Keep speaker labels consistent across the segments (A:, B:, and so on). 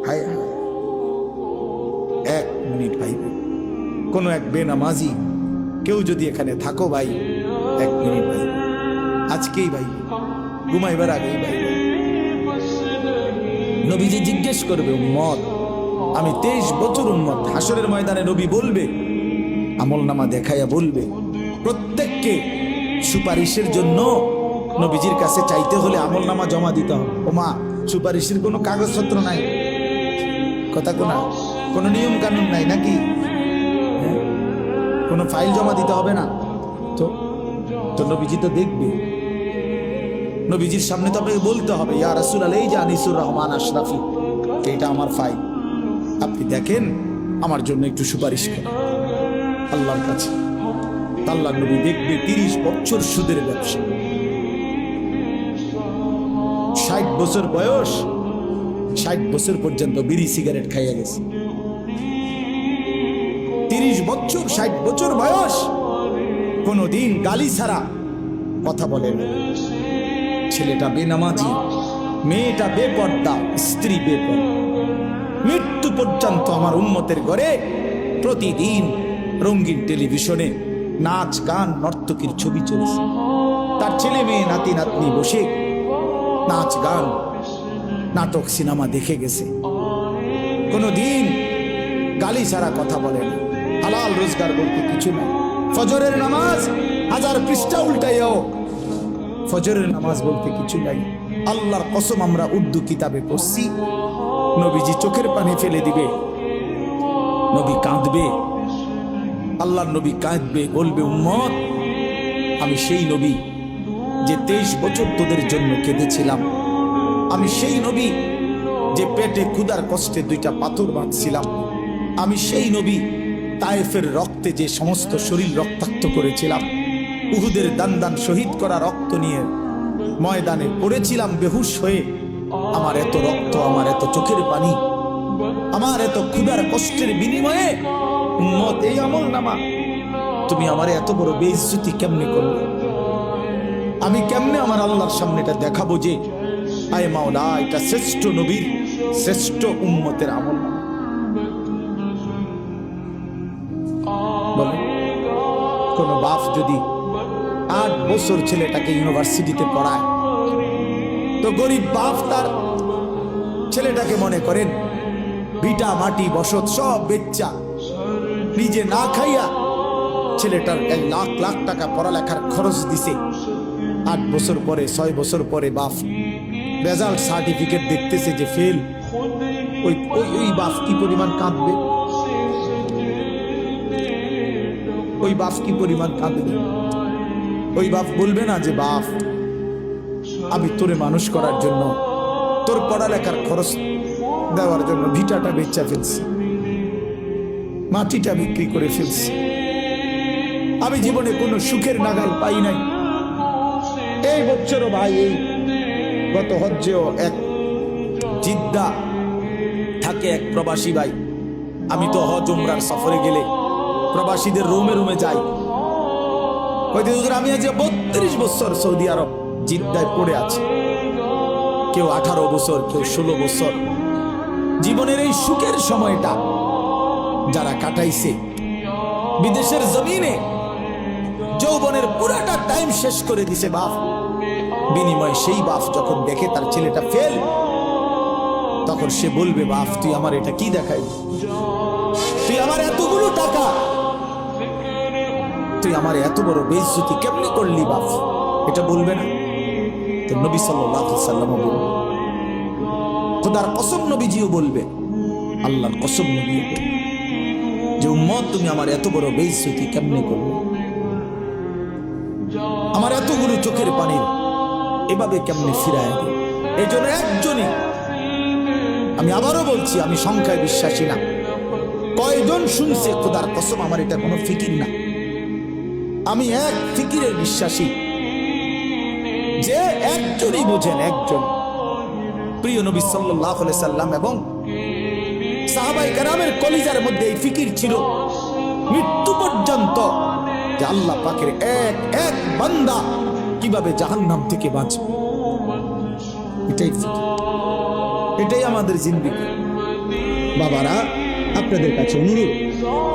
A: হায় হায়, 1 minute ভাইবে। কোনো এক বেনামাজি কেউ যদি এখানে থাকো ভাই, 1 মিনিট ভাইবে, আজকেই ভাইবে, ঘুমাইবার আগেই ভাইবে। নবীজি জিজ্ঞেস করবে, উম্মত আমি 23 বছর উম্মত, হাসরের ময়দানে নবী বলবে, আমলনামা দেখাইয়া বলবে, প্রত্যেককে সুপারিশের জন্য নবীজির কাছে চাইতে হলে আমলনামা জমা দিতে হবে। ওমা, সুপারিশের কোনো কাগজপত্র নাই, কথা কোনা, কোনো নিয়ম কানুন নাই নাকি? কোনো ফাইল জমা দিতে হবে না তো নবীজি তো দেখবে, নবীজির সামনে তো আপনাকে বলতে হবে, ইয়া রাসূলুল্লাহ, এই যে আনিসুর রহমান আশরাফি, এটা আমার ফাইল, আপনি দেখেন আমার জন্য একটু সুপারিশ করেন আল্লাহর কাছে। আল্লাহর নবী দেখবে 30 বছর সুদের ব্যবসা, 60 বছর বয়স, 60 বছর পর্যন্ত বিড়ি সিগারেট খাইয়া গেছে। 30 বছর, 60 বছর বয়স, কোনদিন গালি ছাড়া কথা বলে না। ছেলেটা বেনামাজি, মেয়েটা বেপর্দা, স্ত্রী বেপর্দা। মৃত্যু পর্যন্ত আমার উম্মতের ঘরে প্রতিদিন রঙিন টেলিভিশনে নাচ গান নর্তকীর ছবি চলছে। তার ছেলে মেয়ে নাতি নাতনি বসে নাচ গান নাটক সিনেমা দেখে গেছে। কোনদিন গালি ছাড়া কথা বলে না, হালাল রোজগার বলতে কিছু না। ফজরের নামাজ 1000 পৃষ্ঠা উল্টাইও, ফজরের নামাজ বলতে কিছু নাই। আল্লাহর কসম, আমরা উর্দু কিতাবে পড়ছি, নবীজি চোখের পানি ফেলে দিবে, নবী কাঁদবে, আল্লাহর নবী কাঁদবে, বলবে, উম্মত আমি সেই নবী যে 23 বছর তোদের জন্য কেঁদেছিলাম, আমি সেই নবী যে পেটে ক্ষুধার কষ্টে 2টা পাথর বাঁধছিলাম, আমি সেই নবী তায়েফের রক্তে যে সমস্ত শরীর রক্তাক্ত করেছিলাম, উহুদের দান দান শহীদ করা রক্ত নিয়ে ময়দানে পড়েছিলাম বেহুশ হয়ে। আমার এত রক্ত, আমার এত চোখের পানি, আমার এত ক্ষুধার কষ্টের বিনিময়ে উম্মত এই আমলনামা, তুমি আমার এত বড় বেইজ্জতি কেমনে করলে? আমি কেমনে আমার আল্লাহর সামনে এটা দেখাবো যে আয় মাওলা, এটা শ্রেষ্ঠ নবীর শ্রেষ্ঠ উম্মতের আমলনামা? বলে কোন বাপ যদি 8 বছর ছেলেটাকে ইউনিভার্সিটিতে পড়ায়, তো গরিব বাপ তার ছেলেটাকে মনে করেন ভিটা মাটি বসত সব বেচ্চা, নিজে না খাইয়া ছেলেটার 1 লাখ লাখ টাকা পড়ালেখার খরচ দিছে। 8 বছর পরে, 6 বছর পরে বাপ রেজাল্ট সার্টিফিকেট দেখতেছে যে ফেল। ওই বাপ কি পরিমাণ কাঁদবে? ওই বাপ কি পরিমাণ কাঁদবে? ওই বাপ বলবে না যে বাপ, আমি তোরে মানুষ করার জন্য, তোর পড়ালেখার খরচ দেওয়ার জন্য ভিটাটা বেচা ফেলছি, মাটিটা বিক্রি করে ফেলছি, আমি জীবনে কোনো সুখের নাগাল পাই নাই। এই বছরও ভাই, এই গত হজ্জেও এক জিদ্দা থাকে এক প্রবাসী ভাই, আমি তো হজ উমরার সফরে গেলে প্রবাসীদের রুমে রুমে যাই, আমি আজ 32 বছর সৌদি আরব জিদ্দায় পড়ে আছি, কেউ 18 বছর, কেউ 16 বছর। জীবনের এই সুখের সময়টা যারা কাটাইছে বিদেশের জমিনে, যৌবনের পুরাটা টাইম শেষ করে দিছে বাপ, বিনিময়ে সেই বাপ যখন দেখে তার ছেলেটা ফেল, তখন সে বলবে, বাপ তুই আমার এটা কি দেখাই, তুই আমার এতগুলো টাকা, তুই আমার এত বড় বেইজ্জতি কেমনে করলি বাপ? এটা বলবে না? তো নবী সাল্লাল্লাহু আলাইহি ওয়াসাল্লাম বলবে, খোদার কসম নবীজিও বলবে, আল্লাহর কসম নবীও বলবে যে উম্মত তুমি আমার এত বড় বেইজ্জতি কেমনে করলে, আমার এতগুলো চোখের পানির এভাবে কেমনে ফিরায় দিল? এই জন্য একজনই, আমি আবারও বলছি, আমি সংখ্যায় বিশ্বাসী না, কয়জন শুনছে খোদার কসম আমার এটা কোনো ফিকির না, আমি এক ফিকিরের বিশ্বাসী যে একজনই বোঝেন, একজন প্রিয় নবী সাল্লাল্লাহু আলাইহি সাল্লাম এবং সাহাবায়ে কেরামের কলিজার মধ্যে এই ফিকির ছিল মৃত্যু পর্যন্ত, যে আল্লাহ পাকের এক এক বান্দা কিভাবে জাহান্নাম থেকে বাঁচবে। এটাই আমাদের জিন্দেগি। বাবারা, আপনাদের কাছে অনুরোধ,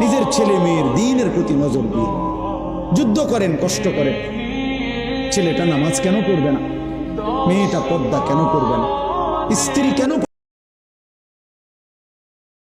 A: নিজের ছেলে মেয়ের দ্বীনের প্রতি নজর দিন। যুদ্ধ করেন, কষ্ট করেন। ছেলেটা নামাজ কেন পড়বে না? মেয়েটা পর্দা কেন করবে না? স্ত্রী কেন